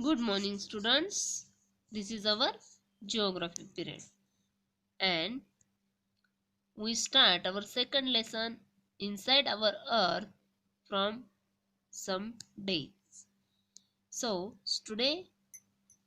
Good morning, students. This is our geography period, and we start our second lesson inside our earth from some days. So, today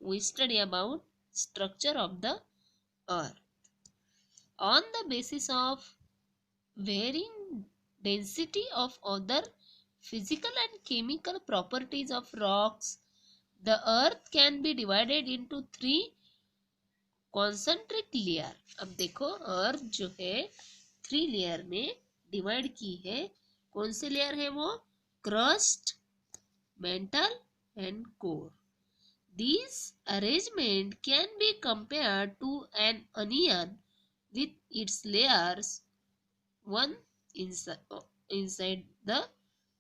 we study about structure of the earth on the basis of varying density of other physical and chemical properties of rocks. The earth can be divided into three concentric layer. अब देखो अर्थ जो है 3 layer में divide की है. कौन से layer है वो? Crust, mantle and core. This arrangement can be compared to an onion with its layers one inside the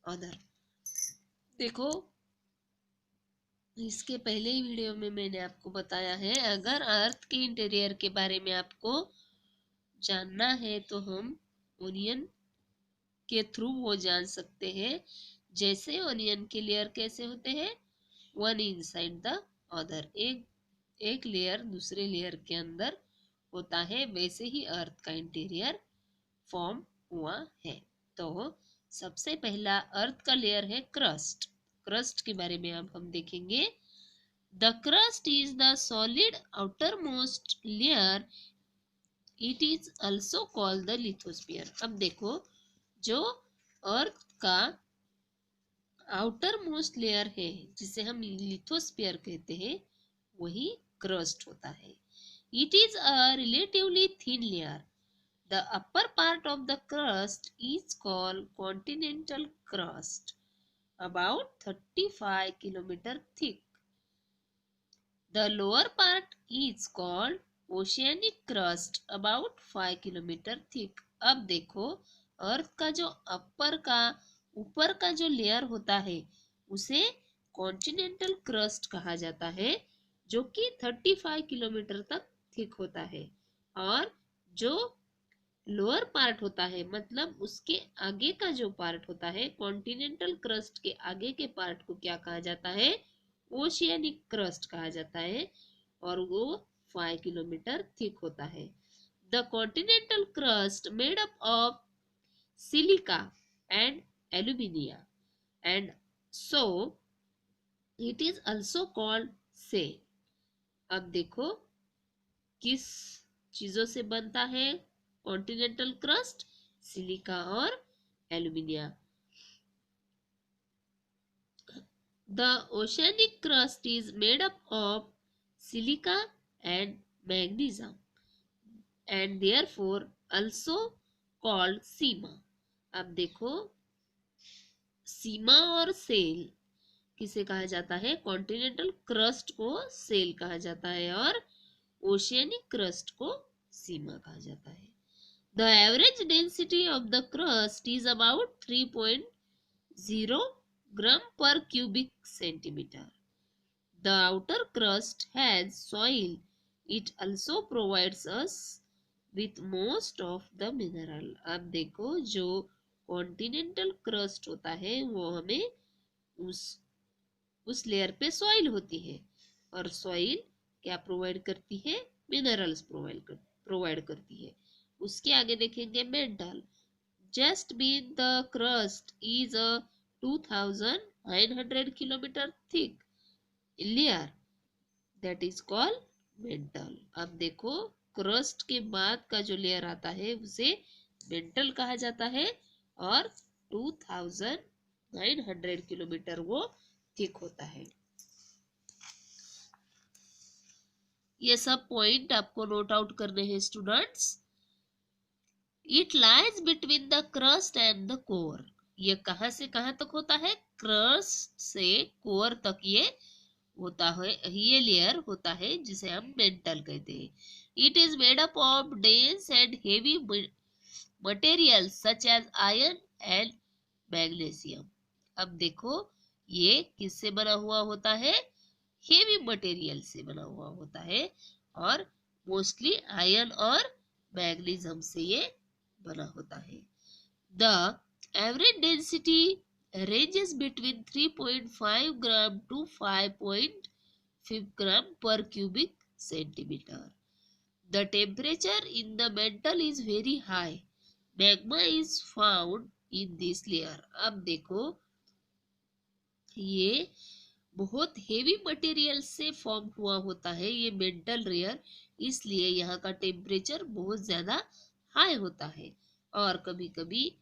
other. देखो इसके पहले ही वीडियो में मैंने आपको बताया है, अगर अर्थ के इंटीरियर के बारे में आपको जानना है तो हम ओनियन के थ्रू वो जान सकते हैं. जैसे ओनियन के लेयर कैसे होते हैं, वन इनसाइड द अदर, एक लेयर दूसरे लेयर के अंदर होता है, वैसे ही अर्थ का इंटीरियर फॉर्म हुआ है. तो सबसे पहला अर्थ का लेयर है क्रस्ट. क्रस्ट के बारे में अब हम देखेंगे. The crust is the solid outermost layer. It is also called the lithosphere. अब देखो जो अर्थ का आउटर मोस्ट लेयर है जिसे हम लिथोस्फीयर कहते हैं वही क्रस्ट होता है. It is a relatively thin layer. The upper part of the crust is called continental crust, about 35 km thick. The lower part is called oceanic crust, about 5 km thick. अब देखो अर्थ का जो ऊपर का जो लेयर होता है उसे कॉन्टिनेंटल क्रस्ट कहा जाता है, जो कि 35 किलोमीटर तक थिक होता है. और जो लोअर पार्ट होता है, मतलब उसके आगे का जो पार्ट होता है, कॉन्टिनेंटल क्रस्ट के आगे के पार्ट को क्या कहा जाता है? ओशियनिक क्रस्ट कहा जाता है, और वो 5 किलोमीटर थिक होता है. The continental crust made up of silica and alumina and so it is also called sial. अब देखो किस चीजों से बनता है कॉन्टिनेंटल क्रस्ट? सिलिका और alumina. The oceanic crust is made up of silica and magnesium and therefore also called सीमा. अब देखो सीमा और सेल किसे कहा जाता है? कॉन्टिनेंटल क्रस्ट को सेल कहा जाता है और ओशियनिक क्रस्ट को सीमा कहा जाता है. The average density of the crust is about 3.0 gram per cubic centimeter. The outer crust has soil. It also provides us with most of the mineral. अब देखो जो कॉन्टिनेंटल क्रस्ट होता है वो हमें उस लेयर पे सॉइल होती है, और सॉइल क्या प्रोवाइड करती है? मिनरल्स प्रोवाइड करती है. उसके आगे देखेंगे mantle. Just beneath the crust is a 2900 kilometre thick layer that is called mantle. अब देखो क्रस्ट के बाद का जो लेयर आता है उसे मेंटल कहा जाता है, और 2900 किलोमीटर वो थिक होता है. ये सब पॉइंट आपको नोट आउट करने हैं students. It lies between the crust and the core. ये कहाँ से कहाँ तक होता है? क्रस्ट से कोर तक ये होता है, ये लेयर होता है जिसे हम मेंटल कहते हैं. It is made up of dense and heavy materials such as iron and magnesium. अब देखो ये किससे बना हुआ होता है? हेवी मटेरियल से बना हुआ होता है, और मोस्टली आयरन और मैग्नीशियम से ये बना होता है. The average density ranges between 3.5 gram to 5.0 gram per cubic centimeter. The temperature in the mantle is very high. Magma is found in this layer. अब देखो ये बहुत हेवी मटेरियल से फॉर्म हुआ होता है ये मेंटल लेयर, इसलिए यहाँ का टेम्परेचर बहुत ज्यादा हाई होता है और कभी कभी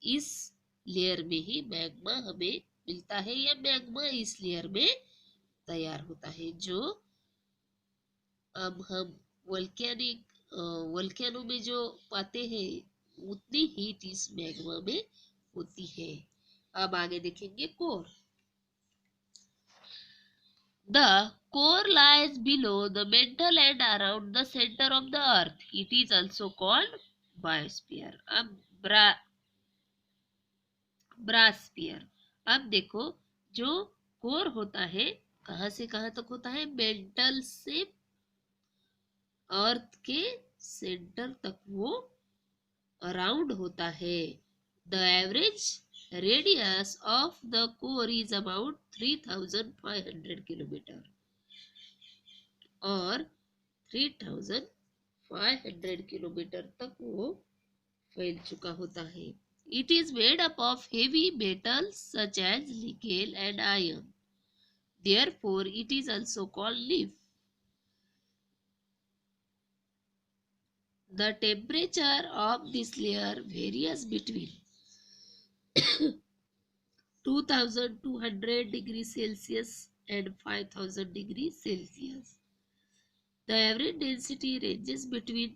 इस लेयर में ही मैग्मा हमें मिलता है या मैग्मा इस लेयर में तैयार होता है जो अब हम वोल्केनो में जो पाते हैं उतनी हीट इस मैग्मा में होती है। अब आगे देखेंगे core. The core lies below the mantle and around the center of the earth. It is also called biosphere. अब ब्रासस्फीयर। अब देखो जो कोर होता है कहाँ से कहाँ तक होता है, मेंटल से अर्थ के सेंटर तक वो अराउंड होता है। The average radius of the core is about 3500 kilometre और 3500 किलोमीटर तक वो फैल चुका होता है। It is made up of heavy metals such as nickel and iron. Therefore, it is also called leaf. The temperature of this layer varies between 2200 degrees Celsius and 5000 degrees Celsius. The average density ranges between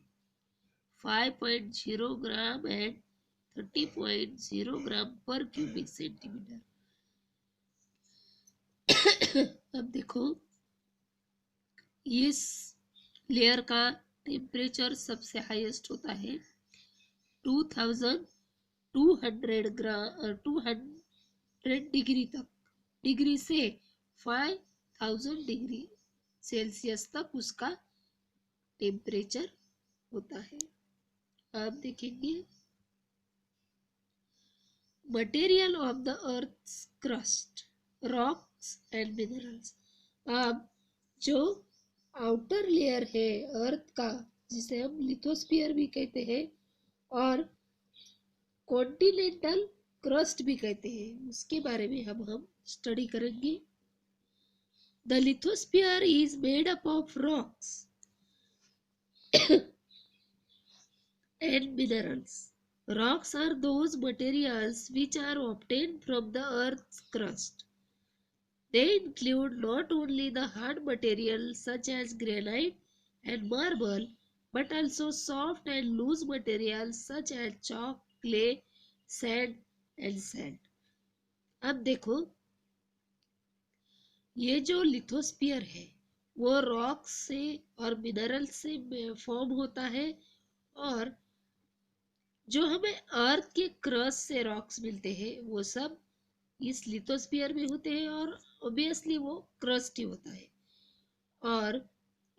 5.0 gram and 30.0 gram per cubic centimeter. अब देखो इस layer का temperature सबसे highest होता है 200 degree तक, degree से 5000 degree Celsius तक उसका टेम्परेचर होता है। अब देखेंगे material of the earth crust, rocks and minerals. अब जो आउटर लेयर है अर्थ का जिसे हम लिथोस्फीयर भी कहते हैं और कॉन्टिनेंटल क्रस्ट भी कहते हैं, उसके बारे में हम स्टडी करेंगे। The lithosphere is made up of rocks and minerals. Rocks are those materials which are obtained from the earth's crust. They include not only the hard materials such as granite and marble, but also soft and loose materials such as chalk, clay, sand and sand. अब देखो ये जो lithosphere है वो rocks से और minerals से form होता है और जो हमें अर्थ के क्रस्ट से रॉक्स मिलते हैं वो सब इस लिथोस्फीयर में होते हैं और ऑब्वियसली वो क्रस्ट ही होता है। और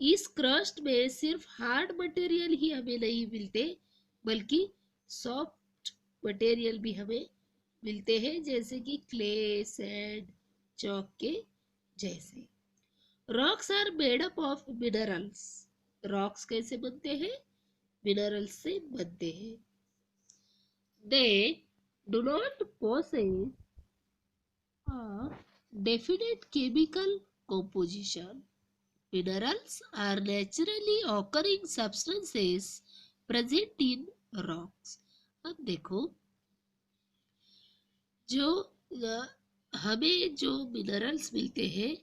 इस क्रस्ट में सिर्फ हार्ड मटेरियल ही हमें नहीं मिलते बल्कि सॉफ्ट मटेरियल भी हमें मिलते हैं जैसे कि क्ले, सैंड, चॉक के जैसे। Rocks are made up of minerals. Rocks कैसे बनते हैं? मिनरल्स से बनते हैं। They do not possess a definite chemical composition. Minerals are naturally occurring substances present in rocks. अब देखो जो हमें जो मिनरल्स मिलते हैं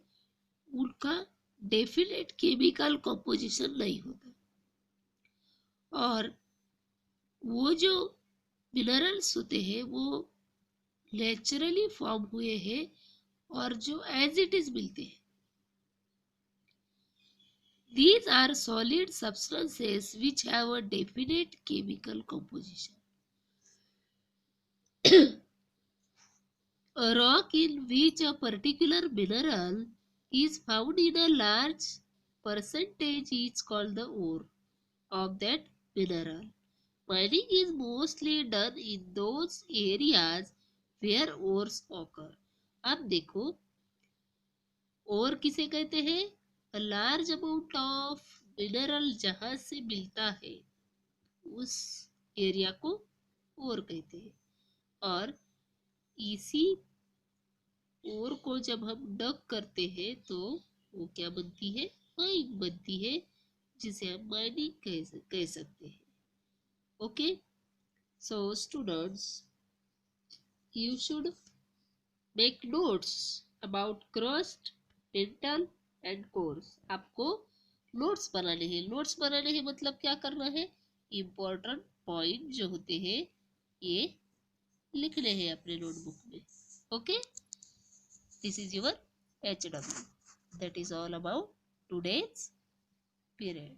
उनका डेफिनेट केमिकल कंपोजिशन नहीं होता और वो जो मिनरल्स होते हैं वो नेचुरली फॉर्म हुए हैं और जो एज इट इज मिलते हैं। These are solid substances which have a definite chemical composition. A rock in which a particular mineral is found in a large percentage is called the ore of that mineral. Mining is mostly done in those areas where ores occur. अब देखो ओर किसे कहते हैं? A large amount of mineral जहां से मिलता है उस एरिया को ओर कहते हैं। और इसी ओर को जब हम डग करते हैं तो वो क्या बनती है, माइन बनती है, जिसे हम माइनिंग कह सकते हैं। Okay, so students, you should make notes about crust, mantle and course. आपको नोट्स बनाने हैं। नोट्स बनाने हैं मतलब क्या करना है, इम्पोर्टेंट पॉइंट जो होते हैं ये लिखने हैं अपने नोटबुक में। Okay, this is your HW. That is all about today's period.